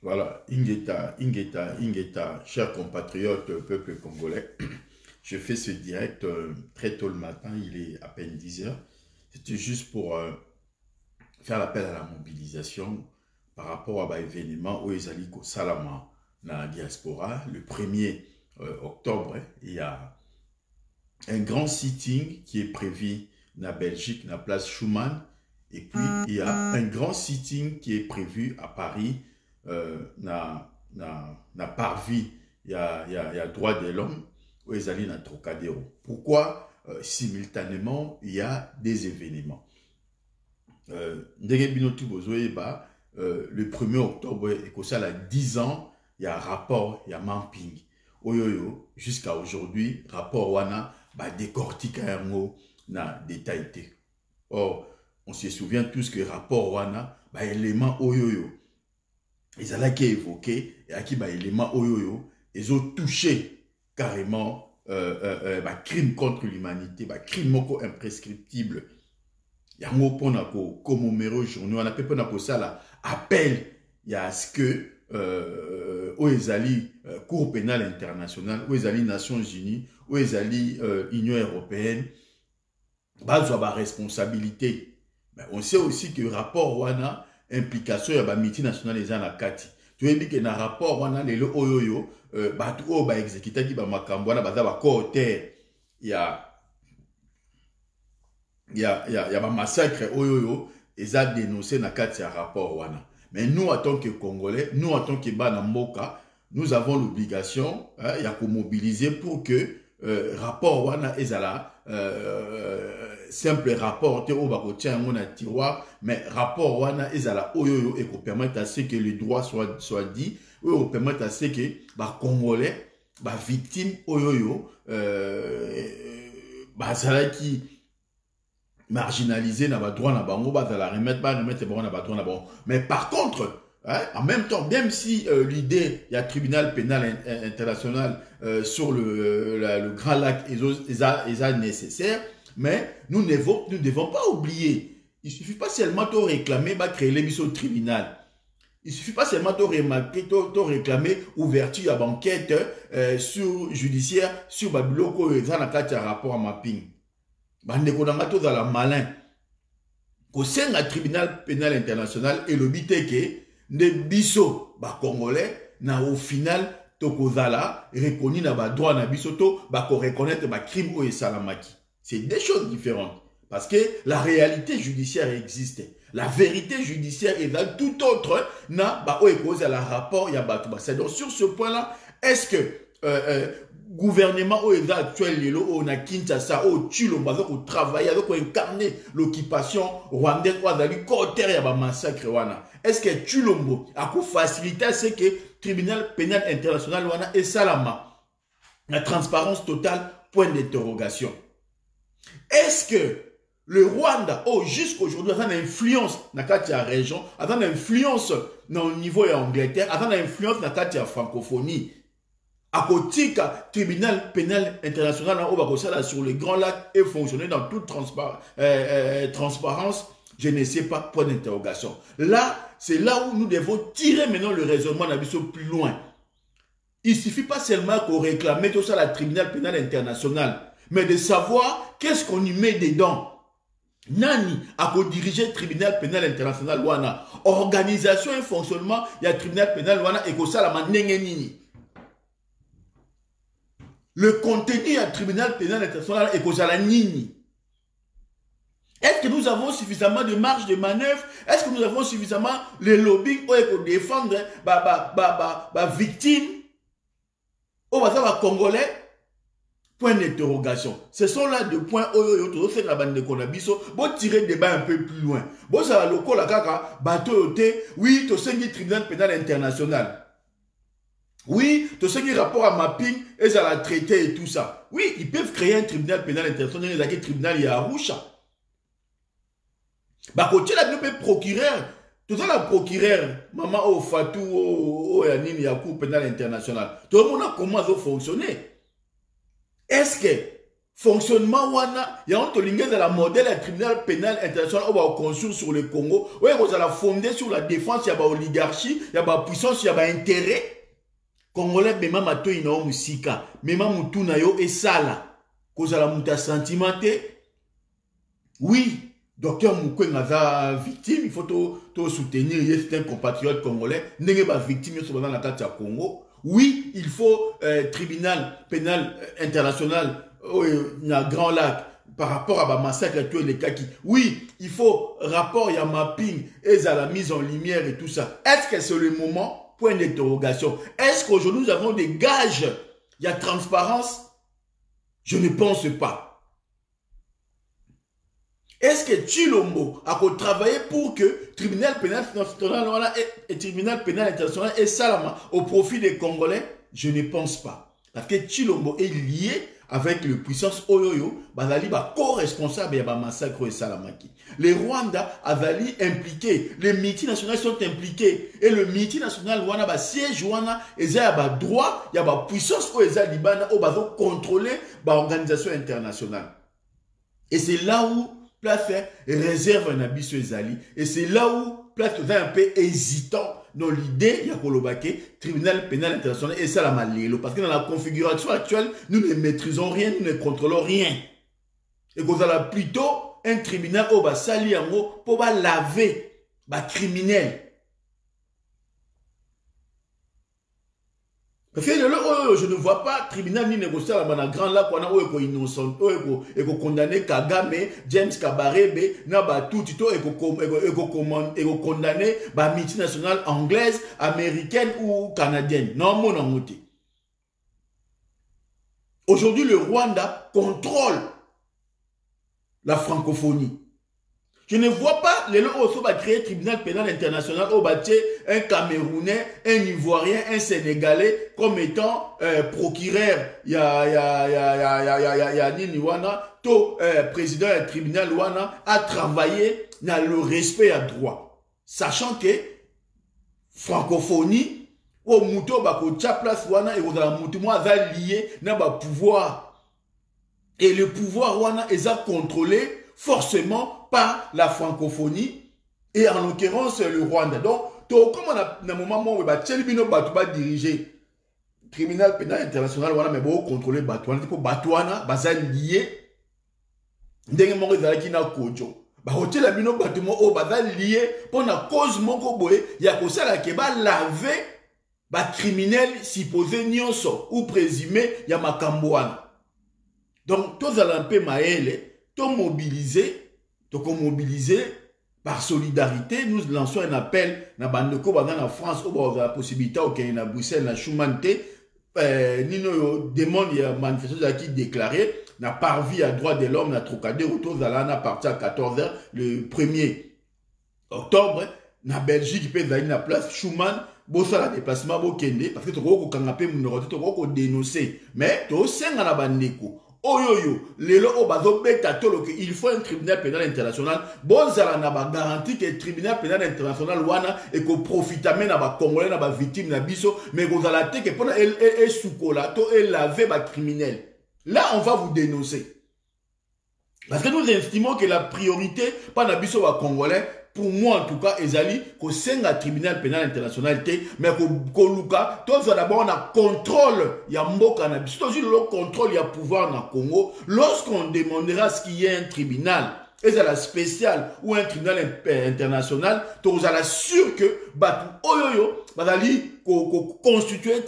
Voilà, Ingeta, Ingeta, Ingeta, chers compatriotes, peuple congolais, je fais ce direct très tôt le matin, il est à peine 10 heures. C'était juste pour faire l'appel à la mobilisation par rapport à l'événement où ils allaient au Salama dans la diaspora. Le 1er octobre, il y a un grand sitting qui est prévu en Belgique, na place Schuman. Et puis, il y a un grand sitting qui est prévu à Paris, na Parvis, il y a droit de l'homme, où ils allaient dans Trocadéro. Pourquoi simultanément, il y a des événements? Le 1er octobre, et ça, il y a 10 ans, il y a un rapport, il y a mapping. Oyoyo, jusqu'à aujourd'hui, rapport wana, décortique un mot, na détaillé. Or, on se souvient tous que rapport wana, élément oyoyo, ils allaient qui évoquer, et à qui élément oyoyo, ils ont touché carrément crime contre l'humanité, crime moko imprescriptible. Il y a un mot pour commémorer aujourd'hui, on appelle pour ça appel, il y a ce que où ils allaient Cour pénale internationale, où ils allaient Nations Unies, où ils allaient Union européenne, base de responsabilité. On sait aussi que le rapport wana implication ya ba multinationale les en kati. Tu veux dire que dans rapport wana les oyoyo batu o ba exécuter ki ba makambo wana baza ba côté il y a ba massacre oyoyo ils a dénoncé na kati ya rapport wana. Mais nous en tant que Congolais, nous en tant que bana mboka, nous avons l'obligation il y a qu'on mobiliser pour que rapport wana ezala simple rapport te oba ko tia ngona tiroir mais rapport wana ezala oyoyo et qu'on permette à ce que les droits soient dit ou qu'on permette à ce que ba congolais ba victime oyoyo zala qui marginalisé na ba droit na bango ba zala remettre bon na ba droit na bango. Mais par contre en même temps, même si l'idée, il y a tribunal pénal international sur le Grand Lac est nécessaire, mais nous ne devons pas oublier. Il ne suffit pas seulement de réclamer, créer l'émission tribunal. Il ne suffit pas seulement de réclamer ouverture à banquette sur judiciaire, sur Babiloko et Zanakati rapport à mapping. Bande Konamato dans la malin. Au sein du tribunal pénal international, et le but est que ne biso ba congolais na au final tokozala reconnu na ba droit na biso to ba ko reconnaître ba crime ou salamaki. C'est des choses différentes parce que la réalité judiciaire existe. La vérité judiciaire est dans tout autre na ba o cause à la rapport ya ba tout. C'est donc sur ce point-là, est-ce que gouvernement au état actuel lelo on a Kinshasa au Chilomba au travailler avec incarner l'occupation rwandaise ou azali côté ya ba massacre wana. Est-ce que Chilombo a pu faciliter ce que tribunal pénal international wana et salama la transparence totale point d'interrogation. Est-ce que le Rwanda jusqu'aujourd'hui a une influence dans la région, a une influence dans le niveau de l'Angleterre, a une influence dans la francophonie? À côté du tribunal pénal international sur le Grand Lac et fonctionner dans toute transparence, je ne sais pas, point d'interrogation. Là, c'est là où nous devons tirer maintenant le raisonnement d'Abisso plus loin. Il ne suffit pas seulement qu'on réclame tout ça à la tribunal pénal international, mais de savoir qu'est-ce qu'on y met dedans. Nani a co-dirigé le tribunal pénal international wana. Organisation et fonctionnement, il y a le tribunal pénal wana et que ça la manengenini. Le contenu du tribunal pénal international est causé à la nini. Est-ce que nous avons suffisamment de marge de manœuvre? Est-ce que nous avons suffisamment le lobbying pour défendre les victimes au Congolais? Point d'interrogation. Ce sont là deux points où fait la bande de Konabiso. Bon tirer le débat un peu plus loin. Bon ça va le col à kaka bateau oui, tu sais le tribunal pénal international. Oui, tout ce qui est rapport à mapping, et ça la traité et tout ça. Oui, ils peuvent créer un tribunal pénal international, il y a un tribunal il y a Arusha. Bah, côté là, le procureur, tout ça, la procureur, maman, au Fatou, au Yanim, Yakou, pénal international. Tout le monde a comment ça fonctionner. Est-ce que fonctionnement wana ya on tolingue dans la modèle ya tribunal pénal international on va construire sur le Congo ouais vous allez fonder sur la défense ya ba oligarchie ya ba puissance ya ba intérêt congolais bema mato ina o musika mema mutu na yo esala kozala muta sentimenté oui docteur Mukwege aza victime il faut to soutenir c'est un compatriote congolais ndenge ba victime sur dans la carte ya Congo oui il faut tribunal pénal international na Grand Lac par rapport à ma massacre et tous les cas qui oui il faut rapport il y a mapping et à la mise en lumière et tout ça est-ce que c'est le moment point d'interrogation est-ce qu'aujourd'hui nous avons des gages il y a transparence je ne pense pas est-ce que Tshilombo a travaillé pour que tribunal pénal international et tribunal pénal international et Salama au profit des Congolais je ne pense pas parce que Tshilombo est lié avec le puissance Oyoyo, bazali ba co-responsable ya ba massacre et Salamaki. Les Rwandais azali impliqués, les multinationales sont impliqués et le multinational wana ba siège wana eza ya ba droit, ya ba puissance o eza libana o bazo contrôler ba organisation internationale. Et c'est là où place réserve na biso ezali et c'est là où place un peu hésitant dans l'idée, il y a Kolobake, tribunal pénal international et ça la malélo. Parce que dans la configuration actuelle, nous ne maîtrisons rien, nous ne contrôlons rien. Et qu'on a plutôt un tribunal où va salir pour laver les criminels. Parce que je ne vois pas tribunal ni négocier à la Grand Lac où est innocent, où est condamné Kagame, James Kabarebe, Naba tout tito est condamné par multinationale anglaise, américaine ou canadienne. Non, mon amour. Aujourd'hui, le Rwanda contrôle la francophonie. Je ne vois pas les lots va créer un tribunal pénal international au bâti un Camerounais, un Ivoirien, un Sénégalais comme étant procureur. Il y a Nini Wana, tout président du tribunal Wana a travaillé dans le respect à droit. Sachant que francophonie, au mouton bako tcha place Wana et au mouton va lié dans le pouvoir. Et le pouvoir Wana est contrôlé forcément par la francophonie et en l'occurrence le Rwanda. Donc, comme on a un moment où on va diriger le tribunal pénal international, mais bon, contrôler Batouana, pour Batouana, basa lié, d'un moment où il y a Kojo. Hôtel a bino bâtiment au basa lié pour la cause moko boé, il y a ça là qui va laver ba criminel supposé nyonso ou présumé ya makambouana. Donc, tous à l'empé maële, tout mobiliser par solidarité, nous lançons un appel dans la France, où la possibilité, au Kenya, à Bruxelles, à Schumann, nous demandons une manifestation qui déclarée, n'a parvi à droit de l'homme, n'a trocadé autour à partir à 14h, le 1er octobre, na Belgique, peut aller à la place Schumann, bossa la déplacement, parce que tu as canapé, tu as dénoncé, mais tu as aussi un bandeko. Oyoyo, lelo obazo beta tolo que il faut un tribunal pénal international. Bon zala na ba garantie que le tribunal pénal international wana et ko profita men na ba congolais na ba victime na biso mais ko zala te que pendant elle soukola to elle laver ba criminel. Là on va vous dénoncer. Parce que nous estimons que la priorité pas na biso ba congolais pour moi en tout cas ezali ko senga tribunal pénal international te mais ko luka to d'abord on a contrôle ya mboka na biso to le contrôle ya pouvoir na Congo lorsqu'on demandera ce qu'il y ait un tribunal ezala spécial ou un tribunal international to zala sûr que batu oyoyo bazali ko constituer un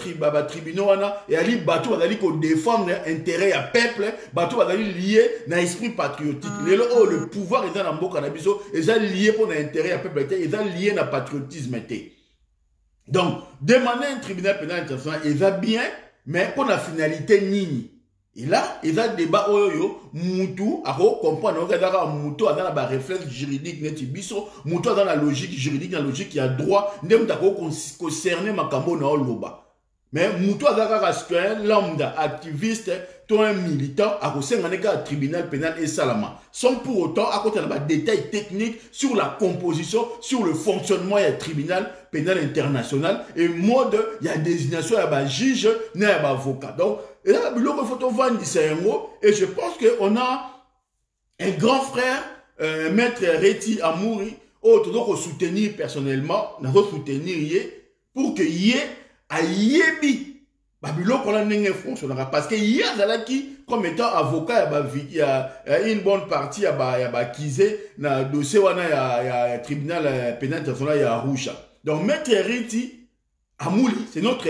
tribunal wana et ali batu bazali ko défendre intérêt ya peuple batu bazali lié na esprit patriotique le pouvoir est dans mboka na biso ezali lié pour l'intérêt ya peuple ezali lié na patriotisme té. Donc demander un tribunal pénal international eza bien mais pour la finalité nini. Et là, il y a un débat oyoyo, Moutou, à comprendre, Moutou a dans la réflexe juridique, Moutou a dans la logique juridique, la logique qui a droit, n'est pas concerné Makambo na Oloba. Mais Moutou Agaka citoyen lambda, activiste, toi un militant, à cause d'un tribunal pénal et salama. Sans pour autant, à côté de détails techniques sur la composition, sur le fonctionnement du tribunal pénal international et mode, il y a désignation, il y a juge, il y a avocat. Donc, et là, il faut vendre et je pense qu'on a un grand frère, maître Reti Amouri, autre soutenir personnellement, nous soutenir pour que y ait a yebi babilo kola nenge fonctionnera parce que y a zalaki comme étant avocat il y a une bonne partie ya ba kizé na dossier wana ya tribunal pénal international ya Arusha. Donc maître Reti Amouli c'est notre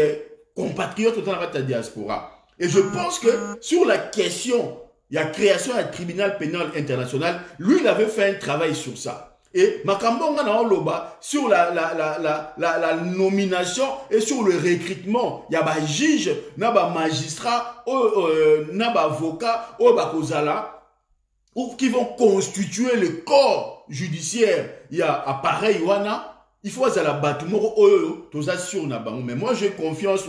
compatriote dans la diaspora et je pense que sur la question il y a création d'un tribunal pénal international, lui il avait fait un travail sur ça. Et Makambonga na oloba sur la nomination et sur le recrutement, il y a des juges, il y a des magistrats, il y a des avocats, il y a des kozala qui vont constituer le corps judiciaire. Il y a appareil wana. Il faut que la bâtiment sur na bango. Mais moi j'ai confiance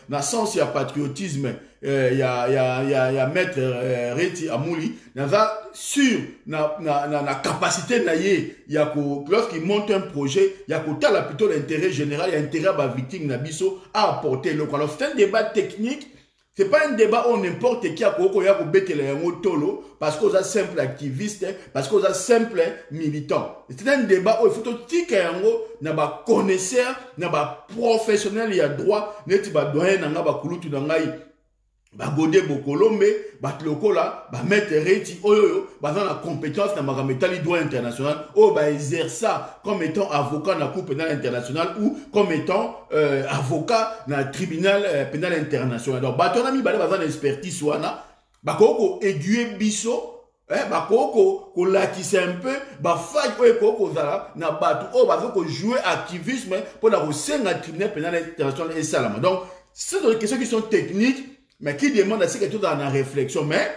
dans le sens il y a patriotisme. Il y a maître Reti Amouli. Sur la capacité il y a lorsqu'il monte un projet, il y a plutôt l'intérêt général, il y a l'intérêt de la victime Nabiso à apporter. Donc alors c'est un débat technique. Ce n'est pas un débat où n'importe qui a tolo parce qu'on a simple activiste, parce qu'on a simple militant. C'est un débat où il faut que tu aies connaisseur, professionnel, il y a droit, il y a Godé Bokolombe, Batlokola, Maître Reti, dans la compétence dans le droit international, exerce ça comme étant avocat dans la Cour pénale internationale ou comme étant avocat dans le tribunal pénal international. Donc, Batonami, dans l'expertise, Bako aiguiller biso, Bako latisse un peu, Bafai, na batu, jouer activisme pour la le tribunal pénal international et salama. Donc, ce sont des questions qui sont techniques, mais qui demandent à ce que tout dans la réflexion. Mais,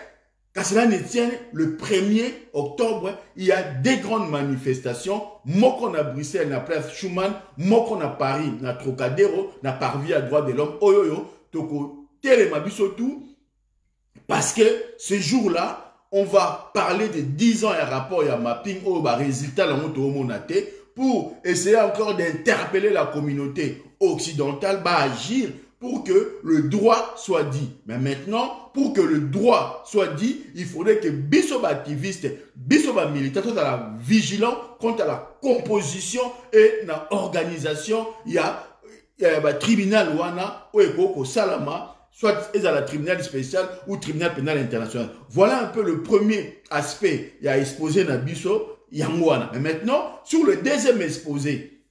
quand cela ne tient, le 1er octobre, il y a des grandes manifestations. Moko na Bruxelles, na place Schumann, Moko na Paris, na Trocadéro, na Parvis à droit de l'homme, Oyoyo, Toko, Telemabiso tout. Parce que ce jour-là, on va parler de 10 ans et rapport à mapping, au résultat, la moto monate, pour essayer encore d'interpeller la communauté occidentale, agir pour que le droit soit dit. Mais maintenant, pour que le droit soit dit, il faudrait que Bissoba activiste, Bissoba militant, soit vigilant quant à la composition et la organisation. Il y a un tribunal wana, ou salama, soit à la tribunal spécial ou tribunal pénal international. Voilà un peu le premier aspect. Il y a exposé dans Bisso, Yangwana. Mais maintenant, sur le deuxième exposé,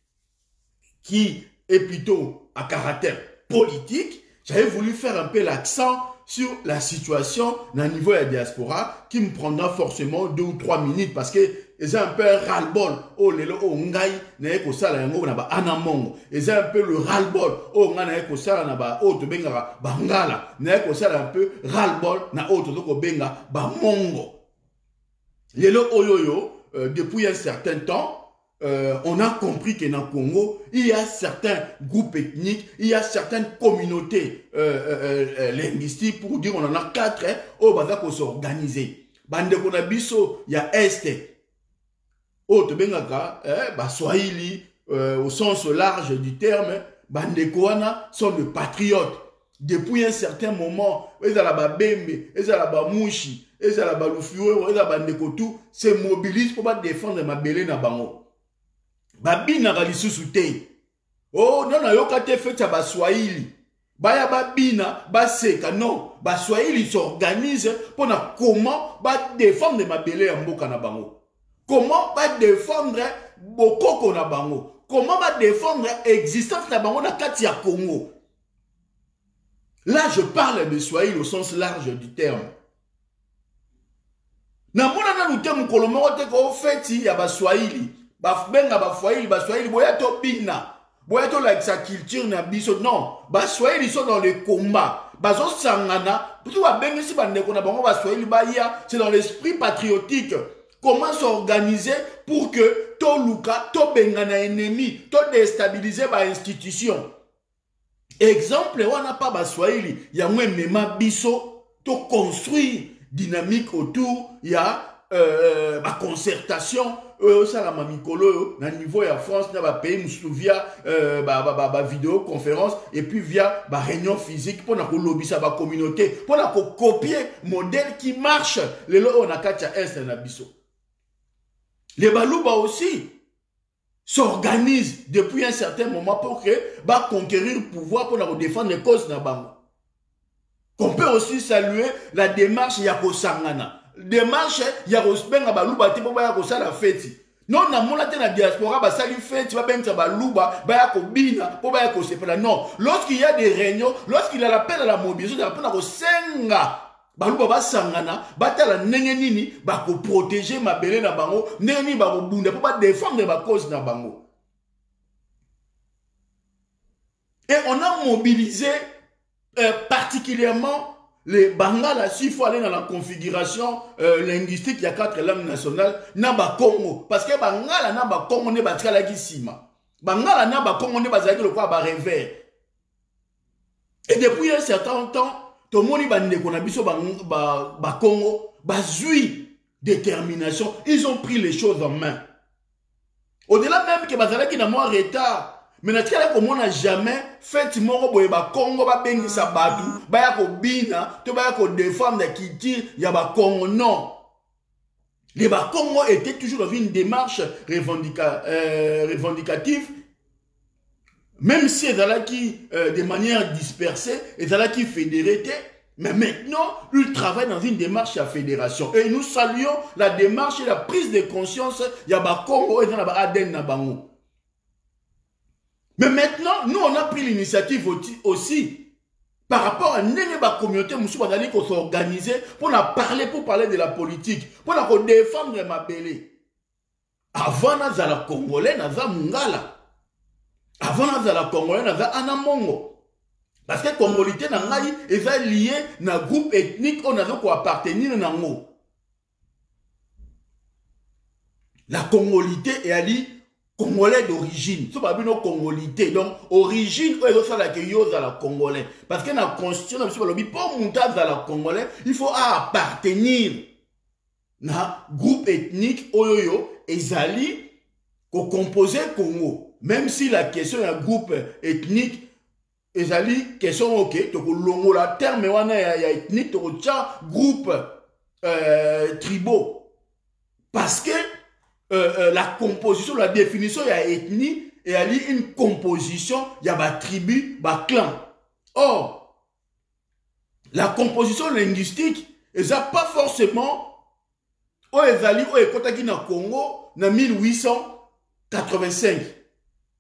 qui est plutôt à caractère politique, j'avais voulu faire un peu l'accent sur la situation dans le niveau de la diaspora qui me prendra forcément 2 ou 3 minutes parce que c'est un peu ras-le-bol. Oh, lelo, oh, ngai, nae ko sala yango na ba anamongo. C'est un peu le ras-le-bol. Oh, ngai nae ko sala na ba auto benga bangala. Nae ko sala un peu ras-le-bol na auto ko benga ba mongo. Lelo oyoyo, depuis un certain temps, on a compris que dans le Congo, il y a certains groupes ethniques, il y a certaines communautés linguistiques, pour dire on en a 4, au bazar qu'on s'organiser. Bande Konabiso, il y a Est, Haute Bengaka, Swahili, au sens large du terme, Bande Koana sont des patriotes. Depuis un certain moment, ils ont la Bembe, ils ont la Mouchi, ils ont la Lufuo, ils ont la Bandekotu, se mobilisent pour défendre ma belé na bango. Babina galisusu te. Oh, non, na yoka te fait ba Swahili. Baya babina, ba seka, non. Ba Swahili s'organise pour na comment ba défendre ma belé ya mboka na bango. Comment ba défendre bokoko na bango. Comment ba défendre existence na bango na kati ya Congo. Là, je parle de Swahili au sens large du terme. Na mona na lute mukolomo te ko feti ya ba Swahili. Benga Swahili, boya to bina, boya to like sa culture na biso, non, Swahili sont dans le combat, bazo sangana, tout va benga si bande ko na bango Swahili baya, c'est dans l'esprit patriotique. Comment s'organiser pour que to luka, to benga na ennemi, to déstabiliser ba institution. Exemple, on n'a pas Baswahili, il y a moins même biso, to construire dynamique autour, il y a ma concertation, ça la mamikolo, na niveau ya France, na ba pays via vidéoconférence et puis via réunion physique pour na ko lobisa ba communauté, pour na ko copier modèle qui marche. Les lots on a katia est na biso. Les balouba aussi s'organisent depuis un certain moment pour que va conquérir le pouvoir pour nous défendre les causes na bango. On peut aussi saluer la démarche Yako Sangana. Démarche Yako Sbenga Baluba te pour Yako Sala feti. Non, na mona te na diaspora ba sali feti ba benza Baluba ba Yako bina pour ba Yako sepela. Non, lorsqu'il y a des réunions, lorsqu'il y a l'appel à la mobilisation, l'appel à Senga. Baluba ba sangana, batala ndenge nini ba ko protéger mabele na bango, ndenge nini ba ko bunda pour ba défendre ba cause na bango. Et on a mobilisé particulièrement les Bangala, s'il faut aller dans la configuration linguistique, il y a 4 langues nationales, na ba Congo. Parce que Bangala na ba Congo ne ba tkala ki sima. Bangala na ba Congo ne ba zaki le quoi ba revers. Et depuis un certain temps, tout le monde ba Congo, bazui détermination, ils ont pris les choses en main. Au-delà même que bazalaki na moi retard, mais on n'a jamais fait ba Congo ba bengi sa batu, ba ya ko bina, to ba ya ko défendre qui tire ya ba Congo non. Les ba Congo étaient toujours dans une démarche revendicative. Même si elle a qui de manière dispersée, elle a qui fédérée, mais maintenant, ils travaillent dans une démarche à fédération. Et nous saluons la démarche et la prise de conscience. Il y a ba Congo et il y a ba Aden na bango. Mais maintenant, nous on a pris l'initiative aussi par rapport à la communauté qui s'organiser pour parler de la politique, pour défendre ma belle. Avant naza la Congolais, naza Mungala. Avant la Congolais, naza Anamongo. Parce que la Congolité est liée à un groupe ethnique on a appartenir à nous. La Congolité est alliée Congolais d'origine. Ce n'est pas une Congolité. Donc, origine, la Congolais. Parce que dans la constitution, pour monter à la Congolais, il faut appartenir à un groupe ethnique oyoyo ezali ko composé Congo. Même si la question est un groupe ethnique ezali question ok, donc la terme ya ethnique, donc groupe tribaux. Parce que la composition, la définition, il y a ethnie et il y a une composition, il y a ma tribu, ma clan. Or, la composition linguistique, elle n'a pas forcément au Ezali, au Ekotaki na Congo, en 1885.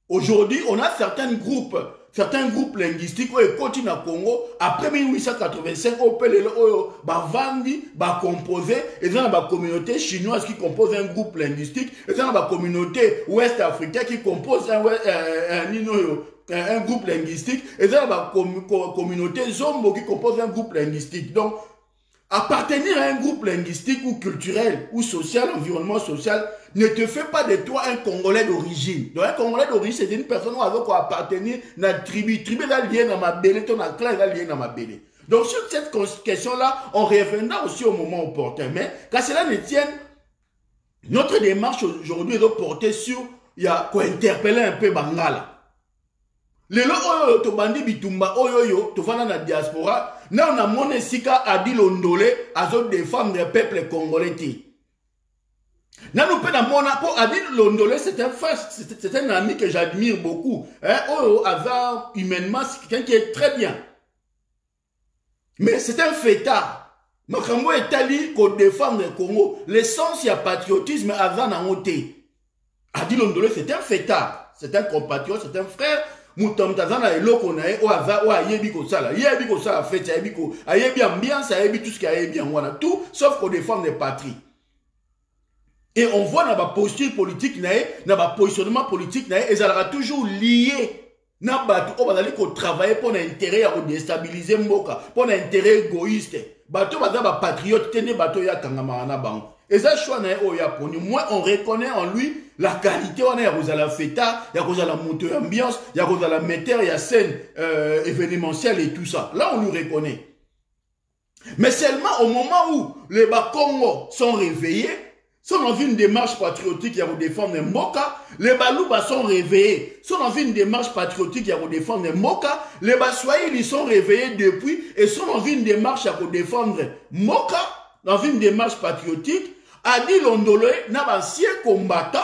Aujourd'hui, on a certains groupes linguistiques au Ekoti na Congo, après 1885, au Pelé, au Bavandi, ba composé, et dans la communauté chinoise qui compose un groupe linguistique, et dans la communauté ouest-africaine qui compose un groupe linguistique, et dans la communauté Zombo qui compose un groupe linguistique. Donc, appartenir à un groupe linguistique ou culturel ou social, environnement social, ne te fait pas de toi un Congolais d'origine. Donc un Congolais d'origine, c'est une personne qui va appartenir à la tribu. Tribu est liée dans ma belle, ton clan est lié dans ma belle. Donc sur cette question-là, on reviendra aussi au moment opportun. Mais quand cela ne tienne, notre démarche aujourd'hui est de porter sur, il y a quoi interpeller un peu Bangala. Les lots to bandi bitumba oyoyo to fana na diaspora na on a moné sika Adi Londolé azo défendre le peuple congolais. Na nous peut mona pour Adi Londolé c'est un ami que j'admire beaucoup. Oh avant humainement c'est quelqu'un qui est très bien. Mais c'est un fêtard. Makambo Etali ko défendre le Congo. L'essence y a patriotisme avant na monté. Adi Londolé c'est un fêtard, c'est un compatriote, c'est un frère. Moutamtazana et l'okonae ou ava ou ayebi ko sala fait ayebi ko ayebi ambiance ayebi tout ce qui ayebi en wana tout sauf qu'on défend des patries. Et on voit dans ma posture politique dans ma positionnement politique et ça sera toujours lié na batu o bazali ko travailler pour l'intérêt à déstabiliser mboka pour l'intérêt égoïste bato baza ba patriote tene bato ya kangama na bango Et ça, choix au Japon. Moi, on reconnaît en lui la qualité. On est à la feta, il y a la montée ambiance, il y a la metteur, il y a scène événementielle et tout ça. Là, on lui reconnaît. Mais seulement au moment où les Bakongo sont réveillés, sont dans une démarche patriotique, il y a défendre les Moka, les Balouba sont réveillés, sont dans une démarche patriotique, il y a défendre les Moka, les Baswahili ils sont réveillés depuis et sont dans une démarche à défendre Moka, dans une démarche patriotique. Adi Londoloé, n'a pas ancien combattant,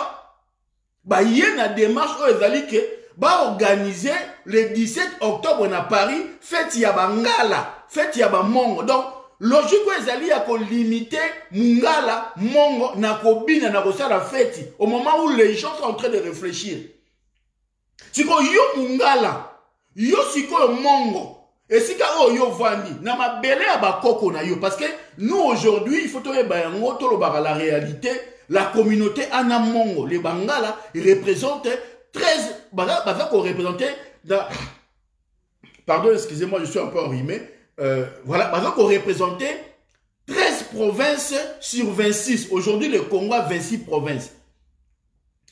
bah, il y a une démarche où ils allaient que, bah, organiser le 17 octobre à Paris, fête Yabangala, fête Yabamongo. Donc, logique où ils allaient à limiter Mungala, Mongo, Nakobina, Nakosala fête, au moment où les gens sont en train de réfléchir. Si ko yo Mungala, yo siko Mongo, et si ka yo vandi, na ma belé à bakoko na yo, parce que nous aujourd'hui, il faut trouver la réalité, la communauté Anamongo, les Bangala, ils représentent 13, pardon, excusez-moi, je suis un peu enrhumé, voilà, qu'on représentait 13 provinces sur 26. Aujourd'hui, le Congo a 26 provinces.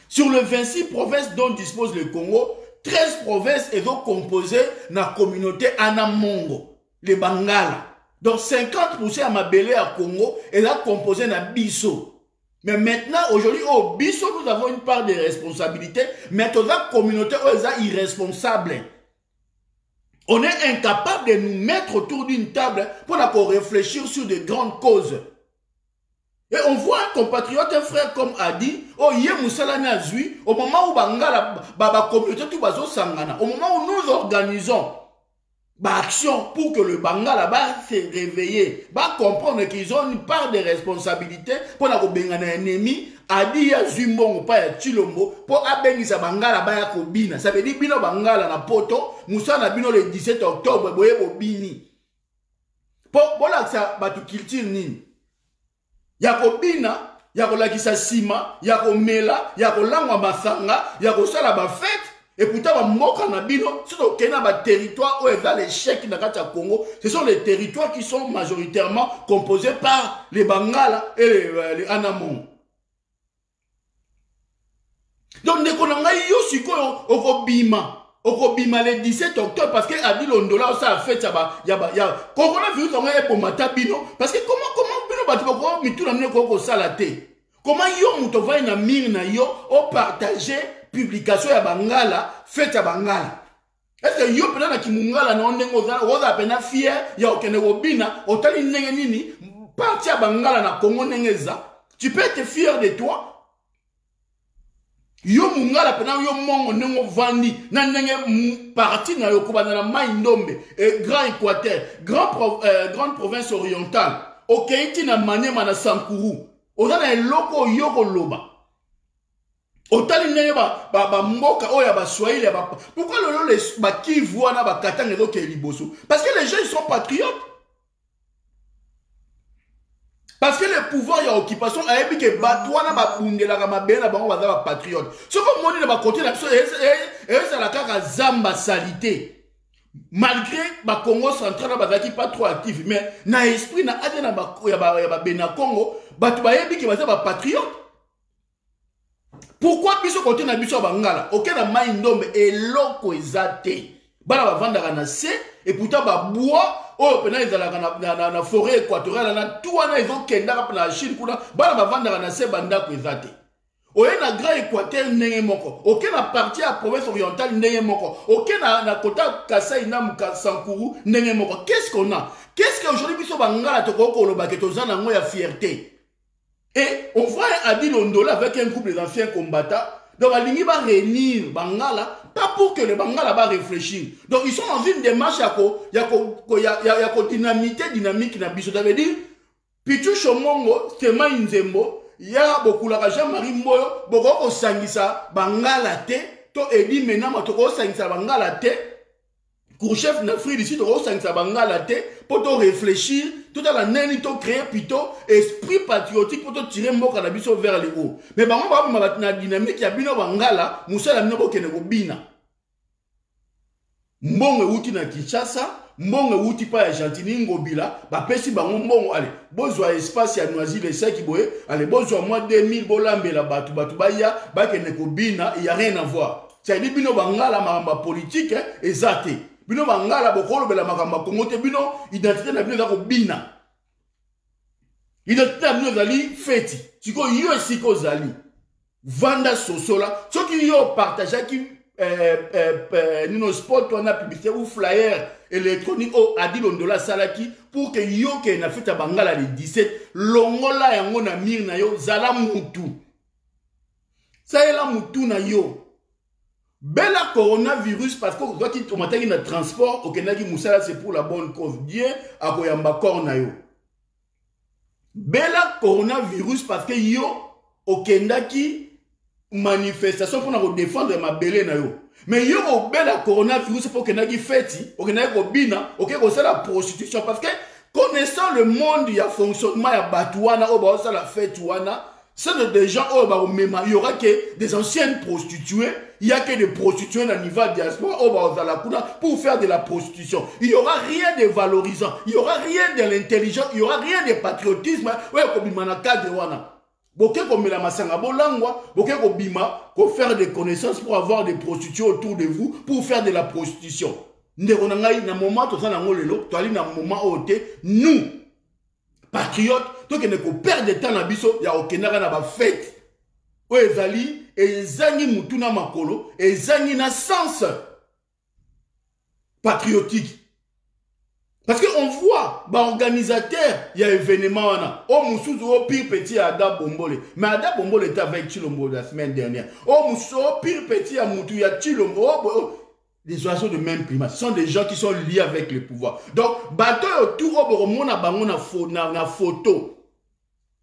Sur les 26 provinces dont dispose le Congo, 13 provinces sont composées de la communauté Anamongo, les Bangala. Donc 50% à Mabélé à Congo est composé de Bisso. Mais maintenant, aujourd'hui, au Bisso, nous avons une part de responsabilité, mais toute la communauté est irresponsable. On est incapable de nous mettre autour d'une table pour réfléchir sur de grandes causes. Et on voit un compatriote, un frère comme Adi, oh yé Moussalani Azui, au moment où la communauté tout bazo sangana, au moment où nous organisons action pour que le Bangala se réveille, comprendre qu'ils ont une part de responsabilité pour la bengana ennemi, Adi ya Zumbongo pa ya Chilombo, pour abengisa Bangala ba ya kobina. Ça veut dire bino Bangala na poto, Moussa na bino le 17 octobre, boye bobini. Pour la ça batu culture nini. Yako bina, yako lakisa sima, yako mela, yako langwa masanga, yako sala ba fête, et pourtant ba moka na bino, c'est au Kenya ba territoire où est dans l'échec dans le Congo, ce sont les territoires qui sont majoritairement composés par les Bangala et les Anamon. Donc ne konanga yo sikoyo okobima le 17 octobre parce que Adi Londola ça a fait ça ya coronavirus on est pour matabino parce que comment bino batu ko mitu na ko sala te comment yo muto va na mire na yo o partager publication ya Bangala fête ya Bangala est-ce que yo pena na kimungala na ondengo za pena fier ya okene obina otali ndenge nini parti ya Bangala na Congo nengeza tu peux être fier de toi. Yo mungala pena yo mongo nengo vandi na ndenge parti na yo kubana na Maindombe et Grand Équateur grande province orientale okeiti na Maniema na Sankuru ozana eloko yoko loba otali ndenge ba mboka oya ba Swahili pourquoi le ba Kivu na ba Katanga zo ke liboso parce que les gens ils sont patriotes. Parce que le pouvoir y a occupation a ébi que batouana ba bundela ka mabena bango baza ba patriote. Ce que moni na ba côté na biso et ça la kaka zamba salité. Malgré ba Congo central na bazaki pas trop actif mais na esprit na ade na ba ya ba bena Congo batu ba ébi que baza ba patriote. Pourquoi biso côté na biso bangala aucun na Maindombe eloko ezate. Bana ba vanda na se et pourtant ba bois oh pena ezalaka na forêt équatoriale na tout wana ezokenda na Chine kuna bana bavandaka na se bandako ezate oye na Grand Équateur ndenge moko oke na partie ya province orientale ndenge moko oke na kota Kasai na Sankuru ndenge moko qu'est-ce qu'on a qu'aujourd'hui biso bangala tokoko koloba ke toza nango ya fierté et on voit Adi Londola avec un couple d'anciens combattants. Donc, il va réunir Bangala, pas pour que le Bangala va réfléchir. Donc, ils sont dans une démarche, il y a dynamique na biso. Ça veut dire, Pichu Shomongo, Sema Nzembo, il y a beaucoup la Jean-Marie Mboyo, beaucoup sangisa Bangala te, to edi menama to sangisa Bangala te, Kourchef Nafri d'ici to sangisa Bangala te, pour te réfléchir, tout à la nani to créer plutôt esprit patriotique pour te tirer mboka na biso vers le haut. Mais bango ba na dynamique ya bino Bangala, musala mino kene ko bina. Mbongo uti na Kinshasa, mbongo uti pa Argentine ngobila ba pesi bango mbongo allez bozwa espace ya noisy les saki boye allez bozwa moi 2000 bolambela batu baya ba kene ko bina il y a rien à voir ça dit bino bangala makamba politique ezate bino bangala bokolo bela makamba Congo te bino identité na bino za ko bina identité na bino zali feti siko yo siko zali vanda sosola soki yo partage ki nino spot on a publicité ou flyer électronique au adilondola salaki pour que yo ke na feta bangala le 17 longola yango na mir na yo zala mutu ça est la mutu na yo bela coronavirus parce que toi qui tomataki na transport okenaki musala c'est pour la bonne cause bien akoyamba corps na yo bela coronavirus parce que yo okendaki manifestation pour nous défendre ma belé na yo mais yo au bela coronavirus pour que nagi feti o que nagi bina o que c'est la prostitution parce que connaissant le monde il y a fonctionnement ya batouana o ba ça la fête wana c'est des gens au ba il y aura que des anciennes prostituées il y a que des prostituées à niveau diaspora au ba la kuna pour faire de la prostitution il y aura rien de valorisant il y aura rien de l'intelligence il y aura rien de patriotisme ouais comme mana cadre wana boké comme la masanga bolangwa boké ko bima ko faire des connaissances pour avoir des prostituées autour de vous pour faire de la prostitution ndeko na ngai na moment to sana ngolelo to ali na moment oté nous patriotes to que ne ko perdre de temps na biso ya okenaka na ba fête o ezali ezangi mutuna makolo ezangi na sens patriotique. Parce qu'on voit, bah, organisateur, il y a événement, oh, Moussou, au pire petit à Ada Bombole. Mais Ada Bombole était avec Chilombo la semaine dernière. Oh, Moussou, au pire petit à Moutou, il y a Chilombo. Les oiseaux de même primat. Ce sont des gens qui sont liés avec le pouvoir. Donc, bateau autour, oh, on a photo,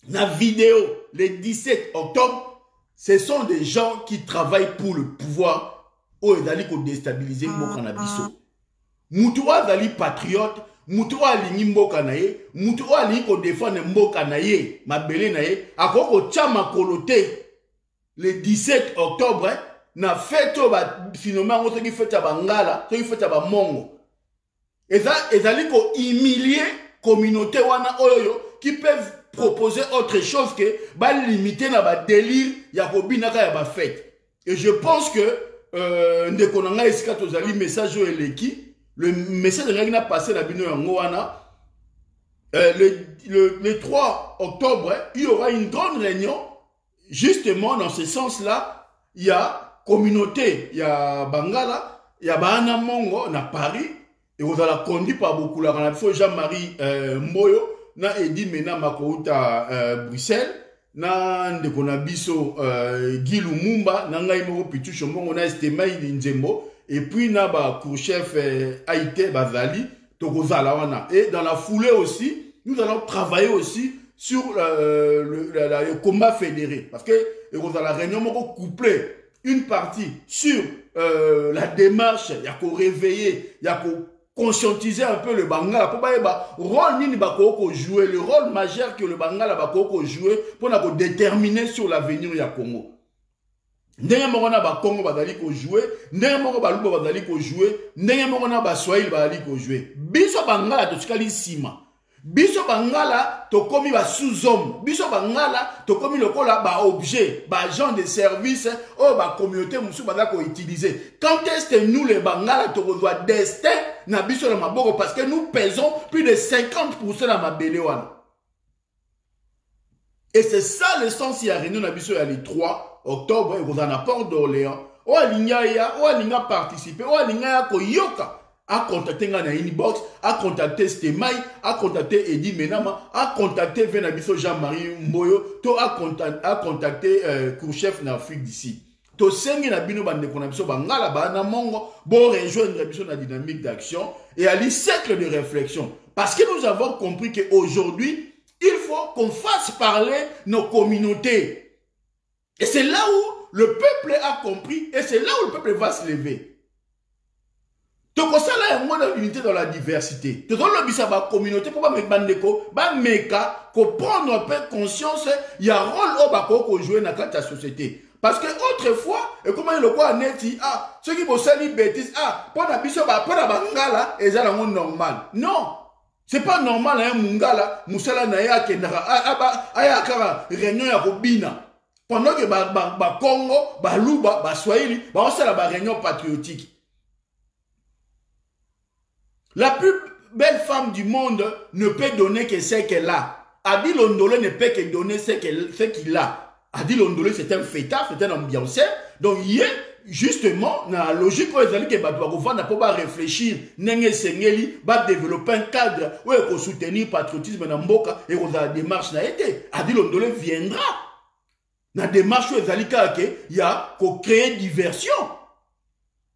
na vidéo, le 17 octobre, ce sont des gens qui travaillent pour le pouvoir. Oh, ils allaient déstabiliser le cannabiso. Moutou azali patriote, Moutou alingi mboka na ye, Moutou alingi ko défendre mboka na ye, mabele na ye, akoko tchama kolote le 17 octobre, na fête ba phénomène ngoto ki fête ba ngala, to ki fête ba mongo. Ezali ko humilier communauté wana oyo qui peuvent proposer autre chose que ba limiter na ba délire ya ko binaka ya ba fête. Et je pense que ndeko nanga esika tozali message o eleki. Le message de l'Agna passé la bino Yangoana. Le 3 octobre, il y aura une grande réunion. Justement, dans ce sens-là, il y a communauté, il y a Bangala, il y a Bahana Mongo, on a Paris, et vous allez conduire par beaucoup là. On a fait Jean-Marie Moyo, na Edi Mena Makouta Bruxelles, na Ndekonabiso Guy Lumumba, na Ngaïmo Pitu Chombon, on a Estemai Nzembo. Et puis, na ba chef Haïté Bazali, Tokozalawana. Et dans la foulée aussi, nous allons travailler aussi sur le combat fédéré. Parce que la réunion m'a couplé une partie sur la démarche, il y a qu'au réveiller, il y a qu'au conscientiser un peu le Bangala. Pour rôle ni jouer, le rôle majeur que le Bangala va jouer pour déterminer sur l'avenir du Congo. Ndenge moko na ba Congo bazali ko jouer, ndenge moko ba Luba bazali ko jouer, ndenge moko na ba Swahili bazali ko jouer. Biso bangala to tikali sima. Biso bangala to komi ba sous-homme. Biso bangala to komi lokola ba objet, ba agent de service o ba communauté musu bazali ko utiliser. Quand est-ce que nous les bangala to doit destin na biso na maboko parce que nous pesons plus de 50% na mabele wana. Et c'est ça le sens il y a réunion na biso ya les 3 octobre, vous en a Port d'Orléans. O alinga participer, o alinga koyoka a contacté na inbox, a contacté Stemai, a contacté Edi Menama, a contacté Venabiso Jean-Marie Mboyo, to a contacté Kourchef na Afrique d'ici. To sengi na bino bande konabiso bangala ba na mongo, bon rejoindre biso na dynamique d'action et à cercle de réflexion. Parce que nous avons compris qu'aujourd'hui, il faut qu'on fasse parler nos communautés. Et c'est là où le peuple a compris, et c'est là où le peuple va se lever. Donc, ça là, il y a une unité dans la diversité. Donc, la communauté, pour me bandeko, prendre un peu conscience, il y a un rôle au bako qu'on joue dans la société. Parce que autrefois, et comment il le voit neti, ah, ceux qui bossent les bêtises, ah, pour la biso, pour la bangala, et ça, c'est normal. Non. C'est pas normal, hein, mungala, musala na ya kendara, aya kara, réunion ya kobina. Pendant que ba Congo, ba Luba, ba Swahili, ba on la réunion patriotique. La plus belle femme du monde ne peut donner que ce qu'elle a. Adil Ondolo ne peut que donner ce qu'il a. Adil Ondolo, c'est un fêtard, c'est un ambianceur. Donc, il est justement dans la logique où ils ont dit que Badouagouva n'a pas réfléchir, n'engé sengeli, va développer un cadre où il faut soutenir le patriotisme dans Mboka et où la démarche n'a été. Adil Ondolo viendra. Dans la démarche où il y a qu'à créer diversion.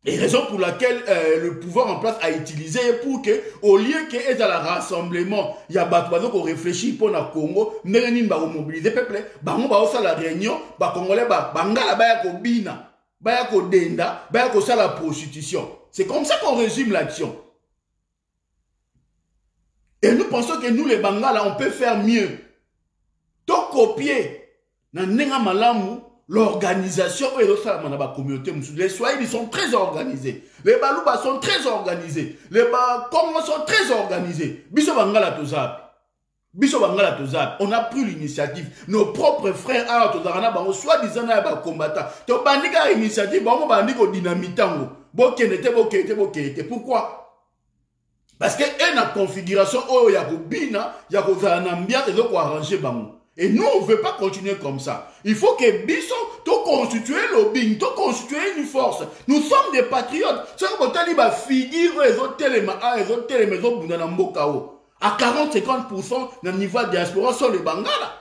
Et raison pour laquelle le pouvoir en place a utilisé pour que, au lieu qu'il y ait un rassemblement, il y a des gens qui réfléchissent pour le Congo, ils vont mobiliser le peuple, ils vont faire la réunion, les Congolais vont bina, vont denda, vont faire la prostitution. C'est comme ça qu'on résume l'action. Et nous pensons que nous, les Bangala, on peut faire mieux. Tout copier dans Nenga Malamu, l'organisation et la communauté. Les Swahili sont très organisés. Les Balouba sont très organisés. Les Congo sont très organisés. Biso Bangala Tozab. Biso Bangala Tozab. On a pris l'initiative. Nos propres frères à Tozarana, soi-disant, combattants. To bandika initiative, bandiko dynamitango. Bokete. Pourquoi? Parce que y a configuration, il y a Bina, il y a une ambiance, il y a arranger bango. Et nous, on ne veut pas continuer comme ça. Il faut que Bisson, tu constituer le lobbying, tu constituer une force. Nous sommes des patriotes. C'est comme tu as figure les autres télémaisons à 40-50% dans le niveau de diaspora sur les Bangala.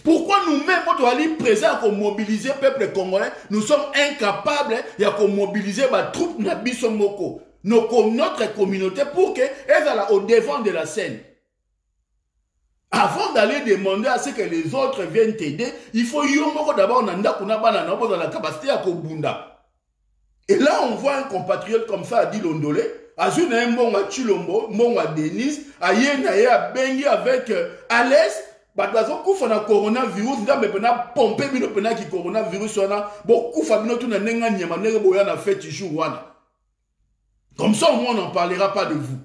Pourquoi nous-mêmes, quand on est présents pour mobiliser le peuple congolais, nous sommes incapables de mobiliser les troupes de Bisson Moko, notre communauté, pour qu'elles soient au devant de la scène. Avant d'aller demander à ce que les autres viennent t'aider, il faut d'abord dans la capacité à Kobunda. Et là, on voit un compatriote comme ça, Adil Ondolo, à Zunayembo, à Chilombo, à Denise, à Yenaye, à Bengi avec Alès, on a coronavirus, on a pompé qui coronavirus, beaucoup de fait comme ça, au moins, on n'en parlera pas de vous.